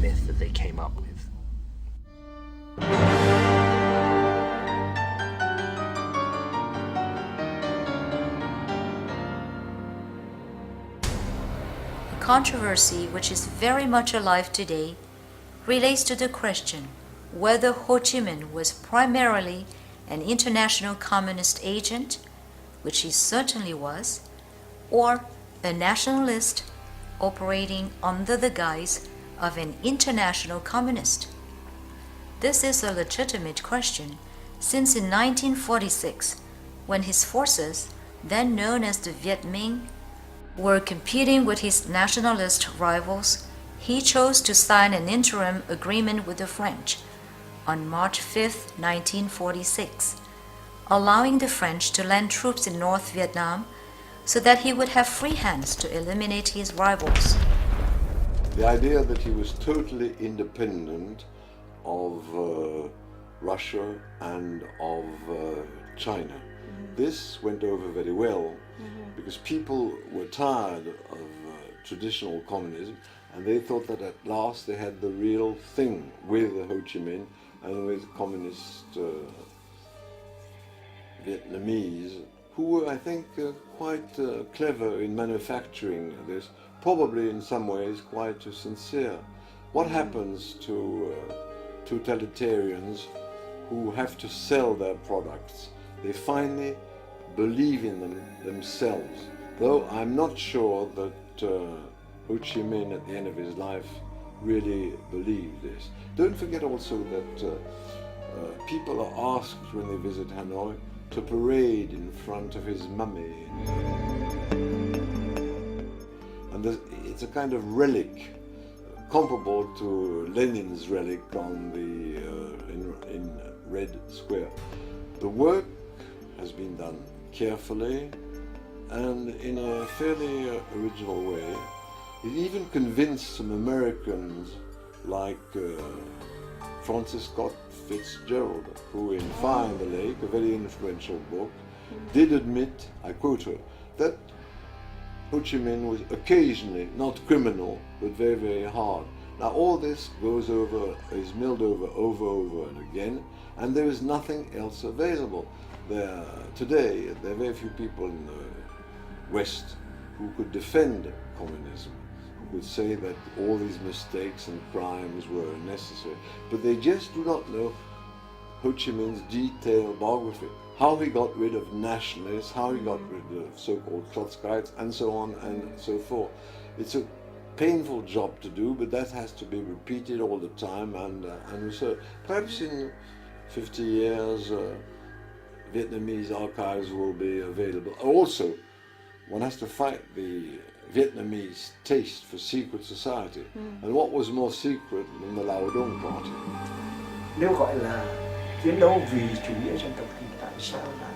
myth that they came up with. A controversy which is very much alive today relates to the question whether Ho Chi Minh was primarily an international communist agent, which he certainly was, or a nationalist operating under the guise of an international communist. This is a legitimate question, since in 1946, when his forces, then known as the Viet Minh, were competing with his nationalist rivals, he chose to sign an interim agreement with the French on March 5, 1946, allowing the French to land troops in North Vietnam so that he would have free hands to eliminate his rivals. The idea that he was totally independent of Russia and of China. This went over very well because people were tired of traditional communism, and they thought that at last they had the real thing with Ho Chi Minh and with communist Vietnamese, who were, I think, quite clever in manufacturing this, probably in some ways quite sincere. What happens to totalitarians who have to sell their products? They finally believe in them themselves, though I'm not sure that Ho Chi Minh at the end of his life really believed this. Don't forget also that people are asked when they visit Hanoi to parade in front of his mummy. And it's a kind of relic comparable to Lenin's relic on the in Red Square. The work has been done carefully and in a fairly original way. It even convinced some Americans like Francis Scott Fitzgerald, who in Fire in the Lake, a very influential book, did admit, I quote her, that Ho Chi Minh was occasionally not criminal, but very, very hard. Now all this goes over, is milled over and again, and there is nothing else available. Today, there are very few people in the West who could defend communism, who could say that all these mistakes and crimes were necessary, but they just do not know Ho Chi Minh's detailed biography, how he got rid of nationalists, how he got rid of so-called Trotskyites, and so on and so forth. It's a painful job to do, but that has to be repeated all the time, and so perhaps in 50 years Vietnamese archives will be available. Also, one has to fight the Vietnamese taste for secret society. And what was more secret than the Lao Dong Party? Nếu gọi là chiến đấu vì chủ nghĩa dân tộc thì tại sao lại?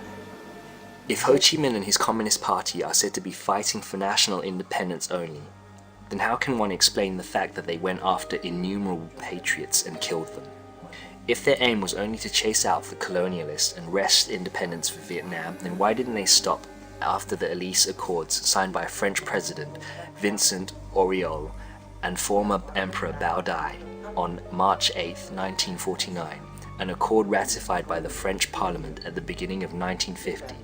If Ho Chi Minh and his Communist Party are said to be fighting for national independence only, then how can one explain the fact that they went after innumerable patriots and killed them? If their aim was only to chase out the colonialists and wrest independence for Vietnam, then why didn't they stop after the Elysee Accords signed by French President Vincent Auriol and former Emperor Bao Dai on March 8, 1949, an accord ratified by the French Parliament at the beginning of 1950,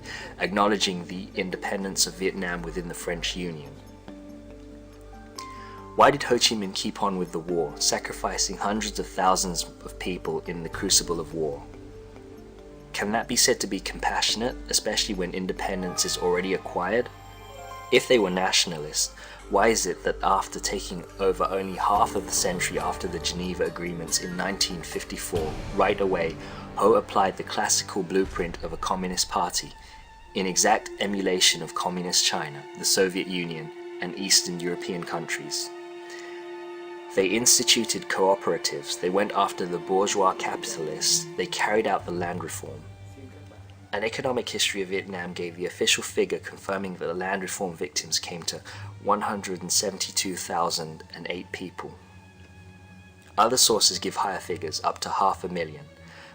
acknowledging the independence of Vietnam within the French Union? Why did Ho Chi Minh keep on with the war, sacrificing hundreds of thousands of people in the crucible of war? Can that be said to be compassionate, especially when independence is already acquired? If they were nationalists, why is it that after taking over only half of the century after the Geneva Agreements in 1954, right away, Ho applied the classical blueprint of a communist party, in exact emulation of communist China, the Soviet Union, and Eastern European countries? They instituted cooperatives, they went after the bourgeois capitalists, they carried out the land reform. An economic history of Vietnam gave the official figure confirming that the land reform victims came to 172,008 people. Other sources give higher figures, up to 500,000.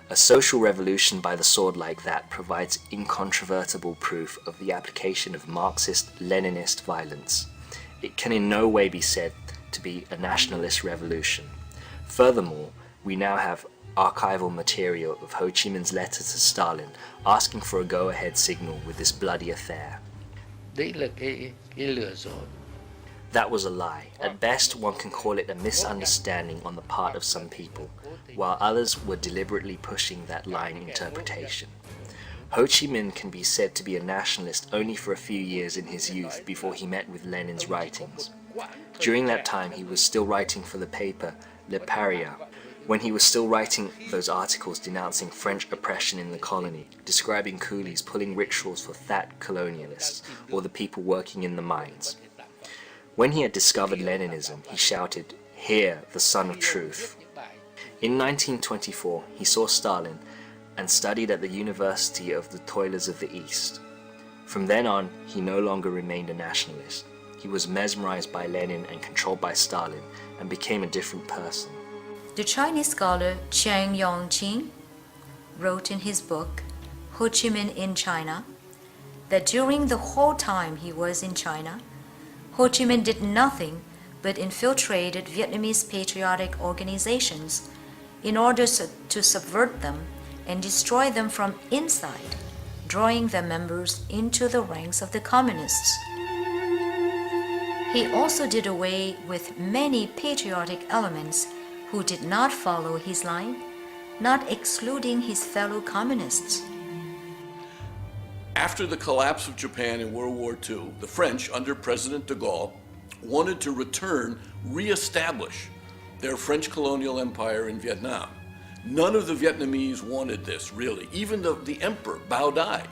A social revolution by the sword like that provides incontrovertible proof of the application of Marxist-Leninist violence. It can in no way be said to be a nationalist revolution. Furthermore, we now have archival material of Ho Chi Minh's letter to Stalin asking for a go-ahead signal with this bloody affair. Đấy là cái lừa dối. That was a lie. At best, one can call it a misunderstanding on the part of some people, while others were deliberately pushing that line interpretation. Ho Chi Minh can be said to be a nationalist only for a few years in his youth before he met with Lenin's writings. During that time, he was still writing for the paper Le Paria, when he was still writing those articles denouncing French oppression in the colony, describing coolies pulling rickshaws for fat colonialists or the people working in the mines. When he had discovered Leninism, he shouted, "Here, the son of truth." In 1924, he saw Stalin and studied at the University of the Toilers of the East. From then on, he no longer remained a nationalist. He was mesmerized by Lenin and controlled by Stalin and became a different person. The Chinese scholar Chiang Yong-chin wrote in his book, Ho Chi Minh in China, that during the whole time he was in China, Ho Chi Minh did nothing but infiltrated Vietnamese patriotic organizations in order to subvert them and destroy them from inside, drawing their members into the ranks of the communists. He also did away with many patriotic elements who did not follow his line, not excluding his fellow communists. After the collapse of Japan in World War II, the French, under President de Gaulle, wanted to re-establish their French colonial empire in Vietnam. None of the Vietnamese wanted this, really. Even the emperor, Bao Dai,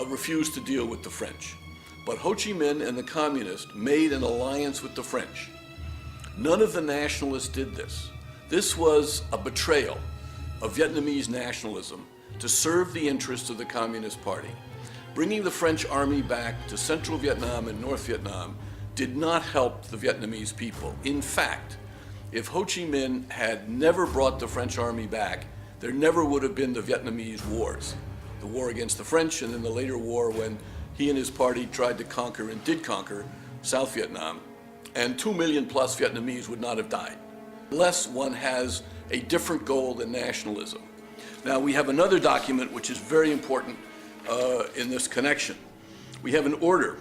refused to deal with the French. But Ho Chi Minh and the communists made an alliance with the French. None of the nationalists did this. This was a betrayal of Vietnamese nationalism to serve the interests of the Communist Party. Bringing the French army back to central Vietnam and North Vietnam did not help the Vietnamese people. In fact, if Ho Chi Minh had never brought the French army back, there never would have been the Vietnamese wars. The war against the French and then the later war when he and his party tried to conquer and did conquer South Vietnam. And 2 million plus Vietnamese would not have died, unless one has a different goal than nationalism. Now we have another document which is very important in this connection. We have an order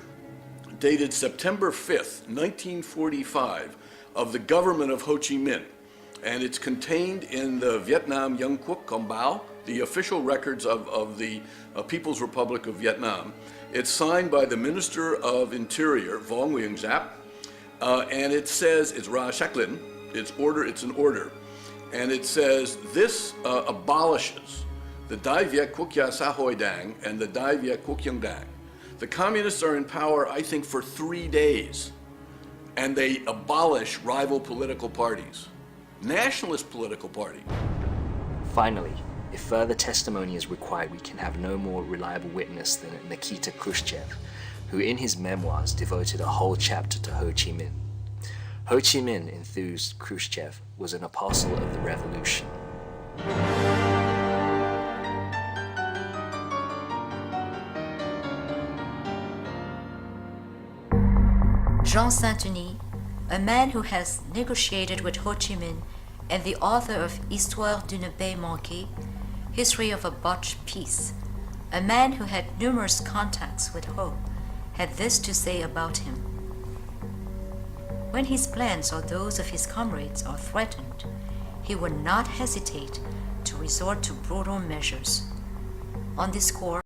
dated September 5th, 1945 of the government of Ho Chi Minh, and it's contained in the Vietnam Nhân Quốc Công báo, the official records of the People's Republic of Vietnam. It's signed by the Minister of Interior, Vo Nguyen Giap, and it says, it's Ra Shaklin, it's an order, and it says this abolishes the Dai Viet Quốc gia Xã hội Đảng and the Dai Viet Quốc dân Đảng. The communists are in power, I think, for 3 days, and they abolish rival political parties, nationalist political party. Finally, if further testimony is required, we can have no more reliable witness than Nikita Khrushchev, who in his memoirs devoted a whole chapter to Ho Chi Minh. Ho Chi Minh enthused Khrushchev was an apostle of the revolution. Jean Saint-Denis, a man who has negotiated with Ho Chi Minh and the author of Histoire d'une paix manquée, History of a Botched Peace, a man who had numerous contacts with Ho, had this to say about him. When his plans or those of his comrades are threatened, he would not hesitate to resort to brutal measures. On this score,